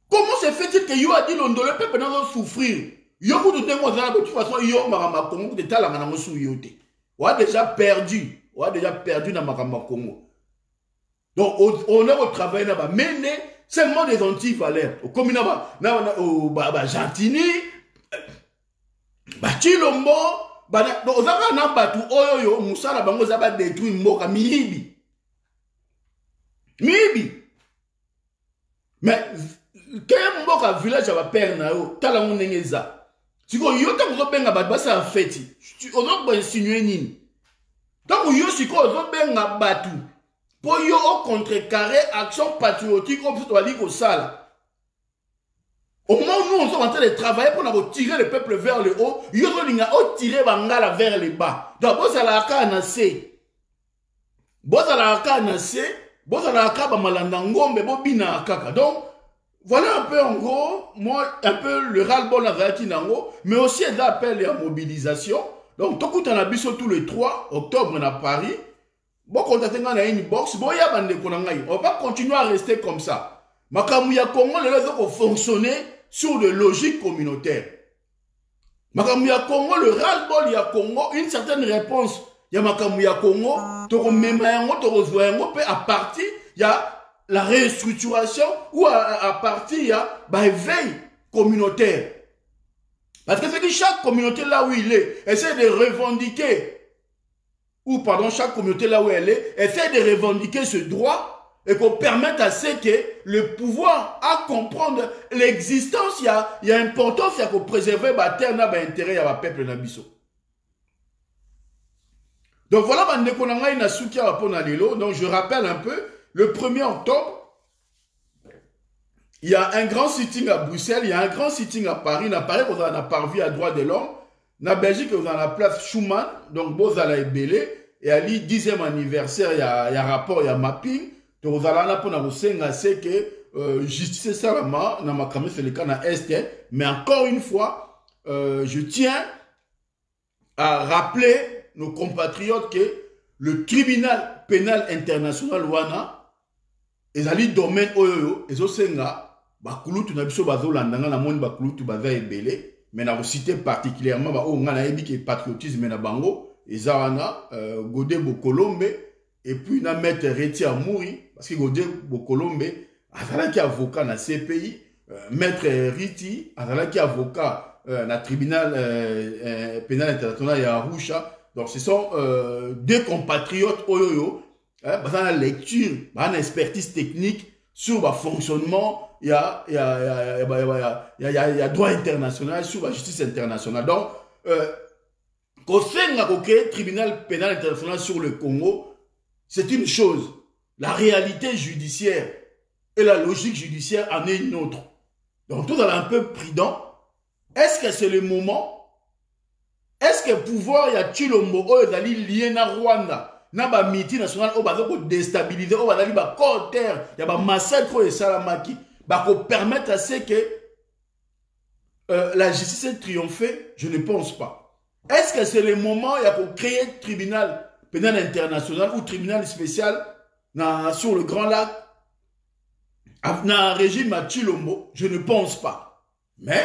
Comment se fait-il que yo a dit l'ondolo le peuple n'a souffrir? Yo vous de toute façon yo marama Congo de tala ngana mosu yote. On a déjà perdu dans marama Congo. Donc on est au travail là-bas, mais seulement des anti-valeurs. Comme na Gentini, Chilombo, donc on a batu oyo musala bango za ba détruire mboka miyibi. Mais quand mboka village va perdre na yo tala nengeza siko yo ta ko benga bat basa en fait ozo ba insinuer nini donc yo siko ozo benga batu pour yo au contrecarrer action patriotique au plutôt ali ko sala au moment où nous sommes en train de travailler pour nous tirer le peuple vers le haut yo zo linga o tirer bangala vers le bas donc bozala ka na se bozala ka ba malanda ngombe bobina kaka. Donc voilà un peu en gros, moi, un peu le ras-le-bol à Nango, mais aussi il appelle à mobilisation. Donc, tout le temps, tous les 3 octobre à Paris, bon, quand on a une box, bon, on va continuer à rester comme ça. Makamouya Congo, les gens vont fonctionner sur des logiques communautaires. Makamouya Congo, le ras-le-bol, il y a Congo, une certaine réponse. Il y a Makamouya Congo, à partir, il y a la restructuration ou à partir il y a veille communautaire. Parce que c'est que chaque communauté là où il est, essaie de revendiquer, ou pardon, chaque communauté là où elle est, essaie de revendiquer ce droit et qu'on permette à ce que le pouvoir à comprendre l'existence, il y a importance, il y a pour préserver la terre, l'intérêt, il y a le peuple nabiso. Donc voilà, donc je rappelle un peu. Le 1er octobre, il y a un grand sitting à Bruxelles, il y a un grand sitting à Paris. À Paris, vous avez un parvis à droit de l'homme. En Belgique, vous avez la place Schumann, donc vous avez Belé. Et à l'île 10e anniversaire, il y a rapport, il y a mapping. Donc vous allez là pour vous c'est que justice Salama, dans ma caméra, c'est le cas dans Est. Mais encore une fois, je tiens à rappeler nos compatriotes que le tribunal pénal international wana ezali domaine oyo ezosenga bakulutu na biso bazolandanga na moni bakulutu baza ebele mais na citer particulièrement ba o ngana yebi ke patriotisme na bango eza wana Godé Bokolombe et puis na maître Reti Amouri parce que Godé Bokolombe azalaki avocat na CPI maître Riti azalaki avocat na tribunal pénal international ya Arusha. Donc ce sont deux compatriotes oyoyo dans la lecture, dans l'expertise technique sur le fonctionnement, il y a droit international, sur la justice internationale. Donc, quand on crée le tribunal pénal international sur le Congo, c'est une chose. La réalité judiciaire et la logique judiciaire en est une autre. Donc, tout est un peu prudent. Est-ce que c'est le moment? Est-ce que le pouvoir y a Chilombo lié à Rwanda? Na ba miti national o bazo ko déstabiliser o bazali ba terre ya ba massacre et salamaki ba ko permettre à ce que la justice ait triomphé. Je ne pense pas. Est-ce que c'est le moment il y a pour créer tribunal pénal international ou tribunal spécial sur le Grand Lac na régime à Chilombo? Je ne pense pas. Mais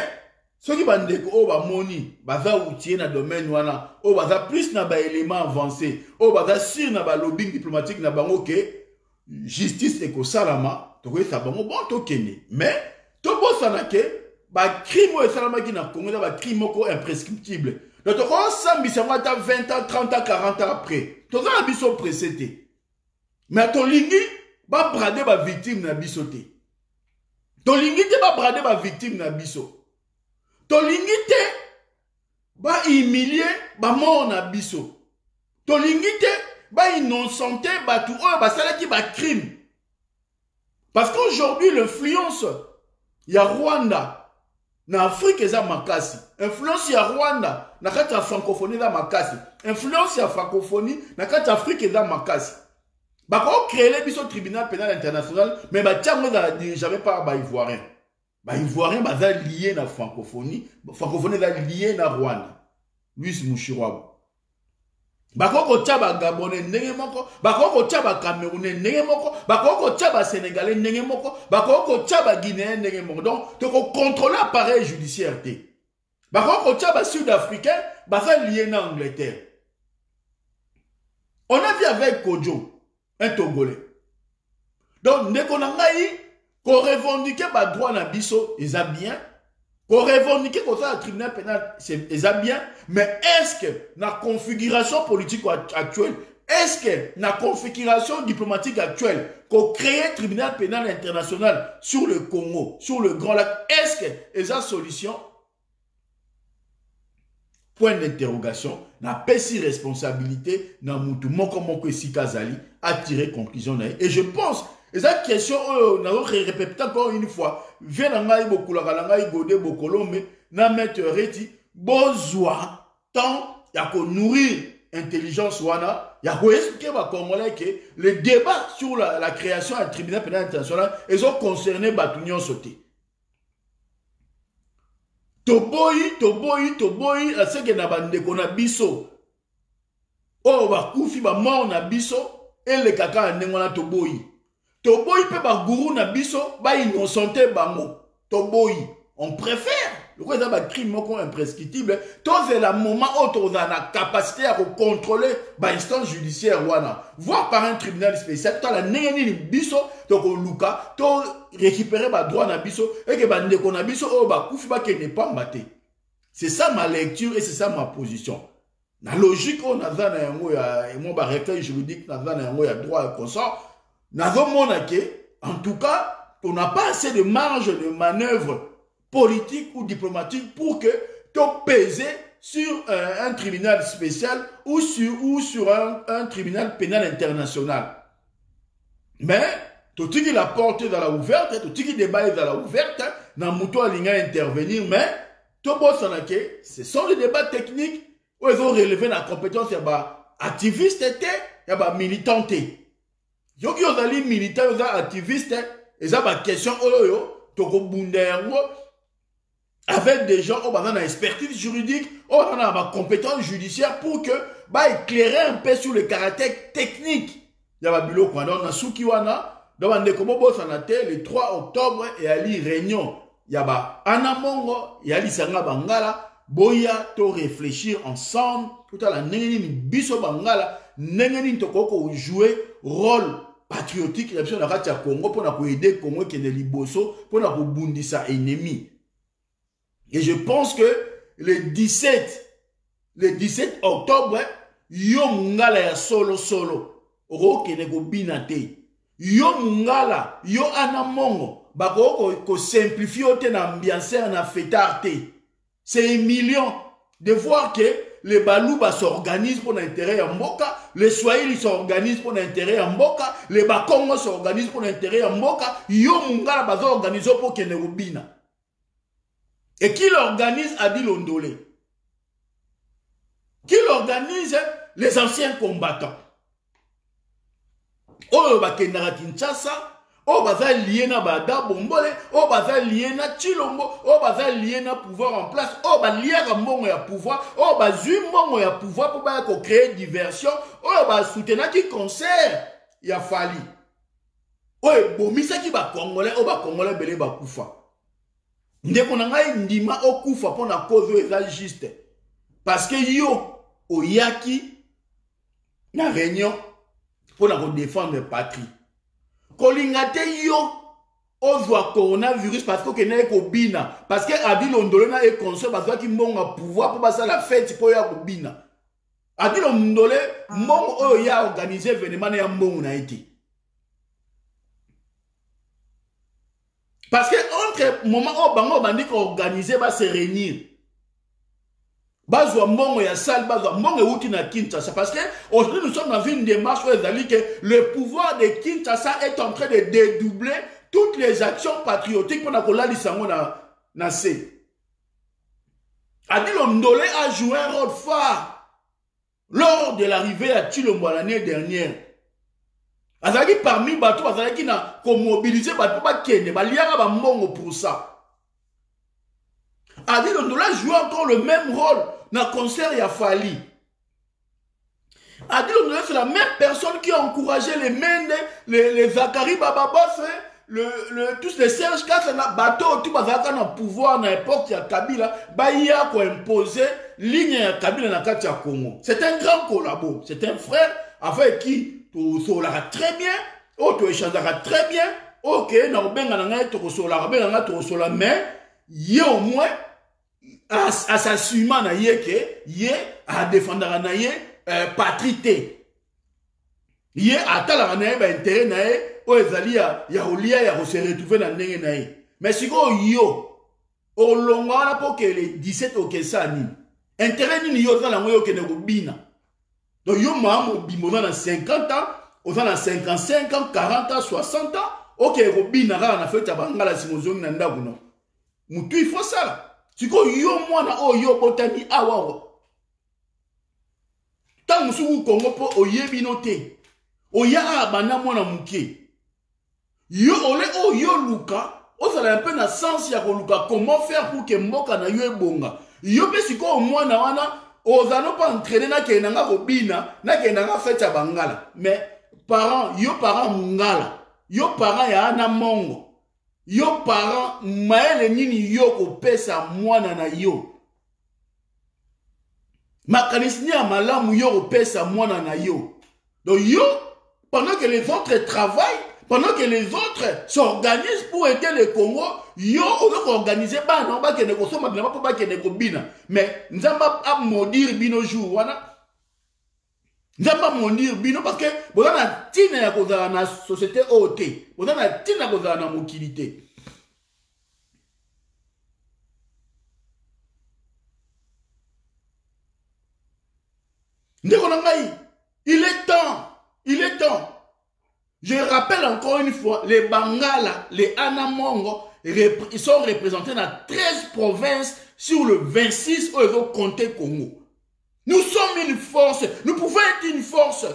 ceux qui vont dire que ba moni baza outillé na domaine wana o baza plus na ba élément avancé o baza sur na ba lobbying diplomatique na bango ke justice eko salama to ko sa bango bon to kene mais to bosana ke ba crime o salama ki na Congo ba crime ko imprescriptible donc to ko sambisa ngata 20 ans 30 ans 40 ans après to za biso précédé mais to lingi ba brader ba victime na biso te to lingi te ba brader ba victime na biso. Tolingite ba humilier ba mort na biso. Tolingite ba innocenté ba tout ba salaki ba crime. Parce qu'aujourd'hui l'influence ya Rwanda na Afrique eza makasi. Influence ya Rwanda na kati ya francophonie eza makasi. Influence ya francophonie na kati ya Afrique eza makasi. Ba ko créer biso tribunal pénal international mais ba tiango za dirigé par ba ivoirien. Les Ivoiriens sont liés à la francophonie. La francophonie est liée à Rwanda. Louis Mouchirwabo. Bakoko tchaba Gabonais nengemoko, bakoko tchaba Camerounais nengemoko, bakoko tchaba Sénégalais nengemoko, bakoko tchaba Guinéen nengemoko. Donc, tu contrôles l'appareil judiciaire. Bakoko tchaba Sud-Africain, basa lié à Angleterre. On a vu avec Kodjo, un Togolais. Donc, Nekonangaï, qu'on revendique le droit na biso, ils a bien. Qu'on revendique le tribunal pénal, ils a bien. Mais est-ce que la configuration politique actuelle, est-ce que la configuration diplomatique actuelle, qu'on crée le tribunal pénal international sur le Congo, sur le Grand Lac, est-ce que les solutions? Point d'interrogation, na pesi responsabilité, na mutu moko moko sikazali, à tirer conclusion. Et je pense, et cette question, on a répété encore une fois, vient à ngai bokulaka Godé Bokolombe, na mettre reti, besoin, tant, y'a qu'on nourrir intelligence wana, y'a qu'on expliquer à Congolais que le débat sur la création d'un tribunal pénal international, ils ont concerné Batunion sauté. Toboyi, c'est que na bande qu'on a biso. Oh, ba koufi ba mort na biso, et le kaka n'engona toboyi. Toboyi pe ba gourou na biso, ba innocenté bango. Toboyi, on préfère. Le quoi ça ba crime moko imprescriptible. Tous la moment où tu as la capacité à contrôler ba instance judiciaire wana, voire par un tribunal spécial. Tu as la nengeni biso, donc luka, tu récupérer ba droit na biso et que ba ndeko na biso oh ba koufi ba ke ne pas maté. C'est ça ma lecture et c'est ça ma position. La logique on a dans yango ya et moi ba recueil juridique na dans yango ya droit et consort. En tout cas, on n'a pas assez de marge de manœuvre politique ou diplomatique pour que tu pèses sur un tribunal spécial ou sur un tribunal pénal international. Mais, tout ce qui la porte dans la ouverte, tout ce qui débat dans la ouverte, dans le mouton à intervenir, mais, ce sont les débats techniques où ils ont relevé la compétence, il y a activistes, il y a militants. Yoki ozali militant oza activiste eza ba question oyo toko bunda yango avec des gens qui ont une expertise juridique, qui ont une compétence judiciaire pour que éclairer un peu sur le caractère technique. Il y a un biloko, donc na suki wana, donc on découvre le 3 octobre et ali réunion. Il y a Anamongo, il y a Lisanga Bangala, boya to réfléchir ensemble, tout à la nengeni biso Bangala, nengeni to koko jouer rôle patriotique la biso na kati ya Congo pour na ko aider Congo qui est liboso pour na ko bundisa ennemi. Et je pense que le 17 octobre, yo mungala ya solo ro kene ko binate. Yo mungala, yo Anamongo, bako ko simplifier te na ambiance na fêtard te. C'est humiliant de voir que les Balouba s'organisent pour l'intérêt en Mboka, les Swahili s'organisent pour l'intérêt en Mboka, les Bakongo s'organisent pour l'intérêt en Mboka, yo mungala bazo organiser pour kene ko bina. Et qui l'organise Adil Ondolé? Qui l'organise? Les anciens combattants. Oyo bakendaka Kinshasa, oyo baza lié na Bada Bombole, oyo baza lié na Chilombo, oyo baza lié na pouvoir en place, oyo baliaka mbongo ya pouvoir, oyo bazwi mbongo ya pouvoir pour baya ko créer diversion, oyo basoutenaki concert ya Fali. Oyo bomisaki ba Congolais, oyo ba Congolais belé bakufa. Ndeko na ngai ndima okufa pona cause eza juste. Parce que yo oyaki na réunion pour la défendre la patrie. Kolingate yo ozwa coronavirus parce que kenai ko bina parce que Adil Ondolé na e conseil parce que mbongo pouvoir pour passer la fête pour ya ko bina. Adil Ondolé mbongo oyo ya organiser événement ya mbongo na été. Parce que entre moment où bango bandi ko organiser ba se réunir. Bazwa mbongo ya salle, bazwa mbongo outi na Kinshasa. Parce que aujourd'hui nous sommes dans une démarche où que le pouvoir de Kinshasa est en train de dédoubler toutes les actions patriotiques pour la lisango na C. Adil Ondolé a joué un rôle phare lors de l'arrivée à Chilombo l'année dernière. Azaki parmi bateau, azaki na ko mobiliser bateau ba kende, ba liaka ba mbongo pour ça. Adil Ondolé a joué encore le même rôle dans le concert ya Fali. Adil Ondolé c'est la même personne qui a encouragé les Mende, les Zakari Bababos, tous les Serge Kass, na bateau tout bazaka na pouvoir na époque ya Kabila, ba ya ko imposer ligne ya Kabila na kati ya Congo. C'est un grand collabo, c'est un frère avec qui tu solara très bien, tu échangeras très bien, ok, na benga na ngai to solara benga na to sola mais yé au moins à s'assumer na yé que yé à défendre na yé patrité. Yé atala na yé ba intérêt na yé o ezali ya olia ya se retrouver na ndenge na yé. Mais si ko yo o longa na pour que les 17 okesa ni. Intérêt ni yo za la ngoyo ke ne ko bina. Donc, yo maman bimo dans 50 ans, on a 55 ans, 40 ans, 60 ans. Ok, Robin a fait tabangala si mon zone nanda ou non. Moutou, il faut ça. Si ko yo mwana o yo botani awa. Tant musu Congo po oyebi noté. Oya abana mwana muke. Yo ole o yo luka. O ça un peu na sens ya ko luka. Comment faire pour que mboka na yo ebonga. Yo pe siko mwana wana. Ozano pas entraîner na kenanga kobina na kenanga feta bangala mais parents yo parents mungala yo parents ya na mongo yo parents maele nini yo ko pesa mwana na yo makanisni ya malamu yo ko pesa mwana na yo donc yo pendant que les autres travaillent pendant que les autres s'organisent pour aider le Congo, yo on organiser ba non ba kene ko soma ba ba kene ko bina mais nzamba a maudire bino jour wana nzamba maudire bino parce que boza na tina ya kozala na société OT boza na tina kozala na mokilité. Ndeko na ngai il est temps. Je rappelle encore une fois, les Bangala, les Anamongo, ils sont représentés dans 13 provinces sur le 26 où ils ont compté Congo. Nous sommes une force, nous pouvons être une force.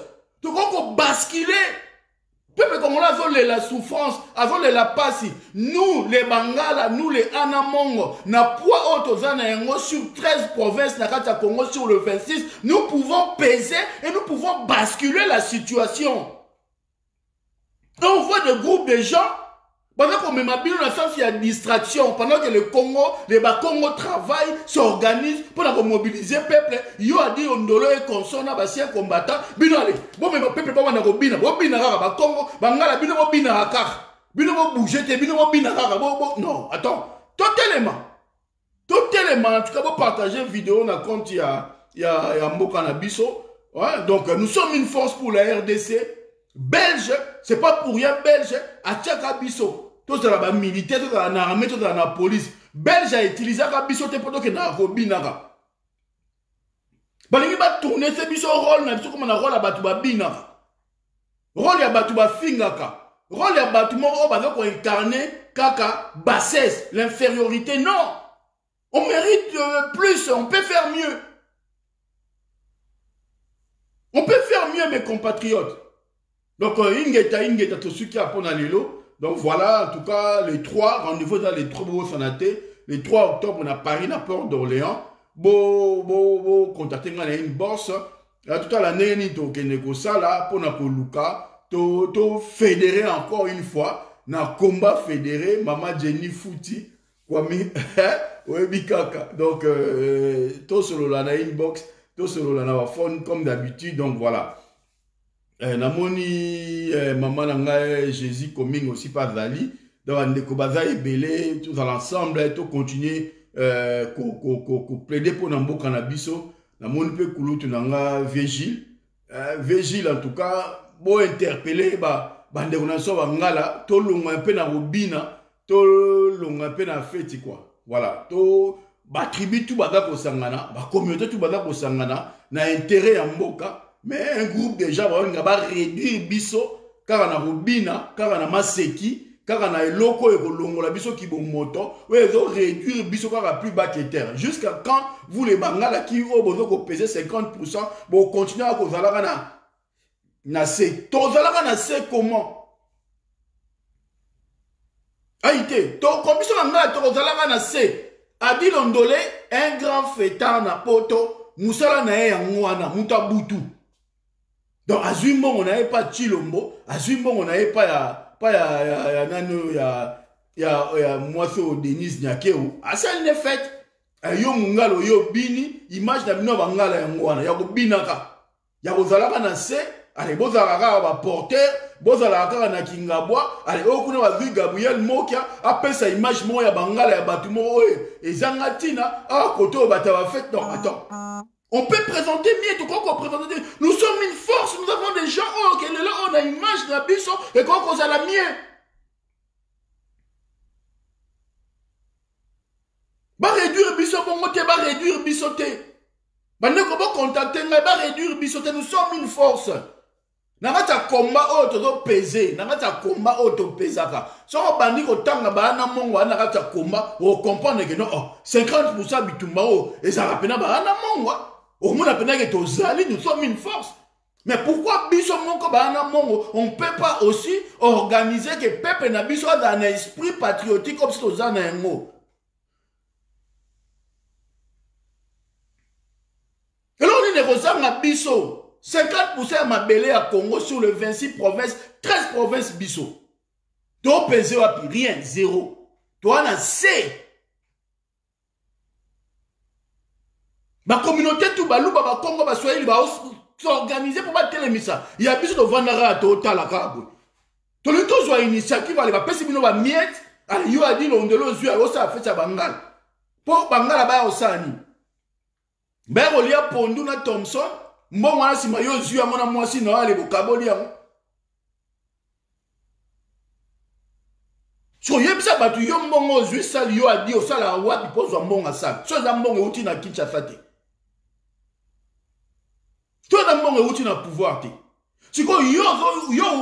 Donc on va basculer Peuple congolais a la souffrance, a la passe. Nous, les Bangala, nous, les Anamongo, na poids autozana yango sur 13 provinces, na kata Congo sur le 26, nous pouvons peser et nous pouvons basculer la situation. On voit des groupes de gens, pendant qu'on met ma bille dans le sens, il y a distraction. Pendant que le Congo, les Congo travaillent, s'organisent pour mobiliser le peuple. Yo a dit ondolo et consona basien combattant. Bino allez, bon mais le peuple pas wana robina, robina rara Congo, bangala bino robina rakar. Bino mo bouger te, bino robina rara. Non, attends. Totalement. En tout cas, vous partagez une vidéo dans compte il y a Mboka na biso. Ouais, donc nous sommes une force pour la RDC. Belge, c'est pas pour rien belge, à Tchaka Bisso. Tout ça là, militaire, tout ça là, armée, tout ça la police. Belge a utilisé la Bisso, t'es pas que na Robinara. Balingi va tourner ce Bisso rôle, na Bisso comme on a rôle à Batouba Binara. Rôle à Batouba Fingaka. Rôle à Batouba, on va donc incarner Kaka, bassesse, l'infériorité. Non! On mérite plus, on peut faire mieux. On peut faire mieux, mes compatriotes. Donc, ingeta, tout ce qui a pour Lilo. Donc, voilà, en tout cas, les 3, rendez-vous dans les 3 le 3 octobre, on a Paris, à Port d'Orléans. Contactez moi une bourse. En tout cas, l'année, on a ça là, pour Luka, to fédérer encore une fois, na combat fédéré, Maman Jenny Fouti, Kwami, Bikaka. Donc, tout sur la inbox, tout sur la phone, comme d'habitude. Donc, voilà. Namoni maman nanga Jésus coming aussi par Zali donc ndeko baza ebele tous ensemble tout continuer plaider pour Mboka na biso namoni pe kulutu nanga Vigile en tout cas bo interpeller ndeko na so bangala to longa pe na robina to longa pe na fête quoi voilà to ba tribu tout baza ko sangana ba communauté tout baza ko sangana na intérêt ya mboka. Mais un groupe de gens va réduire biso car on a robina car on a maseki car on a loko et kolongo la biso qui bon moto ouais ils ont réduire biso car plus bas que terre jusqu'à quand vous les bangala qui au besoin ko peser 50% bon continuer à cause na c'est tozalaka na c'est comment aïté to comme biso bangala tozalaka na c'est Adi Londolé un grand fêtard na poto musala na ya ngwana mutabutu. Donc, Azumbon, on n'avait pas Chilombo, Azumbon, on n'avait pas Moisseau Denis Nyakeo. Ah, ça, il est fait. Yo Mungalo, yo Bini, image de Bino Bangala Yangwana, Yako Binaka. Yako Zalaka na se, allez, Bozalaka va porter, Bozalaka na Kingabwa, allez, Okuna va vu Gabriel Mokia, après sa image, moi, ya Bangala, ya Batumo, et Zangatina, ah, Koto, Batava fait, non, attends. On peut présenter mieux tout qu'on présente. Nous sommes une force, nous avons des gens, on a une image de la biso, et qu'on a la mienne. Va réduire biso, va réduire bisoté. Va ne pas contacter, va réduire bisoté. Nous sommes une force. Nangata combat auto pesé, nangata combat auto pesaka. Si on bandit au temps na mongo nangata combat, on comprend que non 50% bitumba et ça rappelle na mongo. Au moins, nous sommes une force. Mais pourquoi biso monko bana mongo on ne peut pas aussi organiser que peuple na biso dans un esprit patriotique comme si aux en un mot. Et là on est ressemble à biso 50% ma belé à Congo sur le 26 provinces 13 provinces biso. Toi pesé rien zéro. Toi na C. Ma communauté tout balou ba Congo ba Swahili ba s'organiser pour battre les missa. Il y a besoin de vendre à total la cabo. Tout le temps soit initiative aller ba pesi bino ba miette, ali yo a dit l'ondelo zu a osa fait sa bangal. Pour bangal ba osani. Ba olia pondu na Thompson, mbo wana si mayo zu a mona mwasi na ale bokaboli yango. So yebisa batu yo mbongo zu sali yo a dit osala wapi pozo mbonga sala. So za mbongo uti na Kinshasa te. Toi dans mon outil na pouvoir te. Si ko yo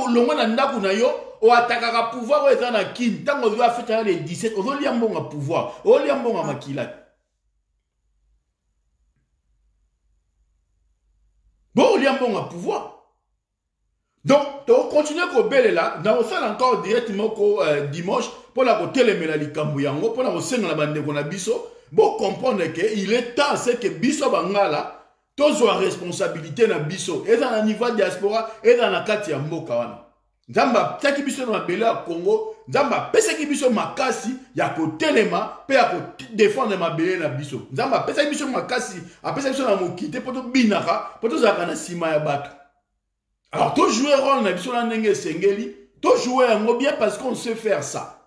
longo na ndaku na yo o atakaka pouvoir o eta na kin tango zo afeta les 17 o lia mbonga pouvoir o lia mbonga makila. Bon lia mbonga pouvoir. Donc to continuer ko belela na osala encore directement ko dimanche pour la kotelemela likambo yango pour la kosenga na bande ko na biso bo comprendre que il est temps c'est que biso bangala tous ont responsabilité na biso et dans le niveau diaspora et dans la kati ya mboka wana nzamba taki biso na mabele ya Congo nzamba pesa ki biso makasi ya kotelema pe ya ko défendre mabele na biso nzamba pesa ki biso makasi apesa biso na mokite poto binaka poto zaka na sima ya bato. Alors tout jouer rôle na biso na ndenge sengeli tout jouer yango bien parce qu'on sait faire ça.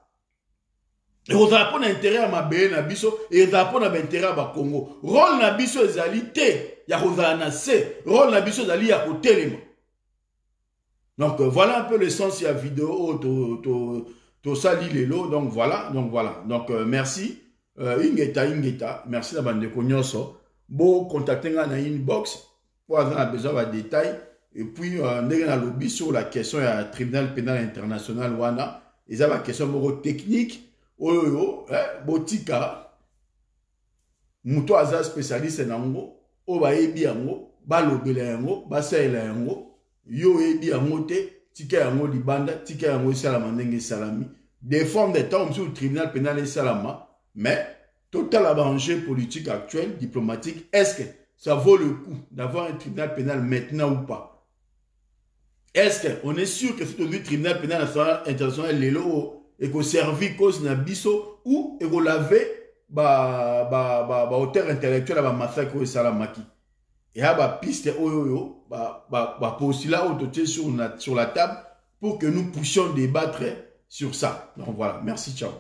Et on a pas d'intérêt à mabele na biso et on a pas d'intérêt à Congo. Rôle na biso ezali te ya kozala na se rôle na biso ezali ya kotelema. Donc voilà un peu l'essence de la vidéo to sali lelo donc voilà donc merci ingeta merci la bande de Konyoso bo contacter na inbox pour avoir besoin de détails et puis ndenge na lobby sur la question du tribunal pénal international wana ils ont la question technique oyo botika muto aza spécialiste nango o ba yebi yango ba lobela yango ba saela yango yo ebi yango te tika yango libanda tika yango esalama ndenge salami des formes de temps sur le tribunal pénal et salama mais total enjeu politique actuel diplomatique est-ce que ça vaut le coup d'avoir un tribunal pénal maintenant ou pas? Est-ce qu'on est sûr que c'est le tribunal pénal international lelo et qu'on servi cause na biso ou et qu'on l'avait auteur intellectuel ba massacre et salamaki et à ba piste oyo postula autoté sur la table pour que nous puissions débattre sur ça. Donc voilà, merci, ciao.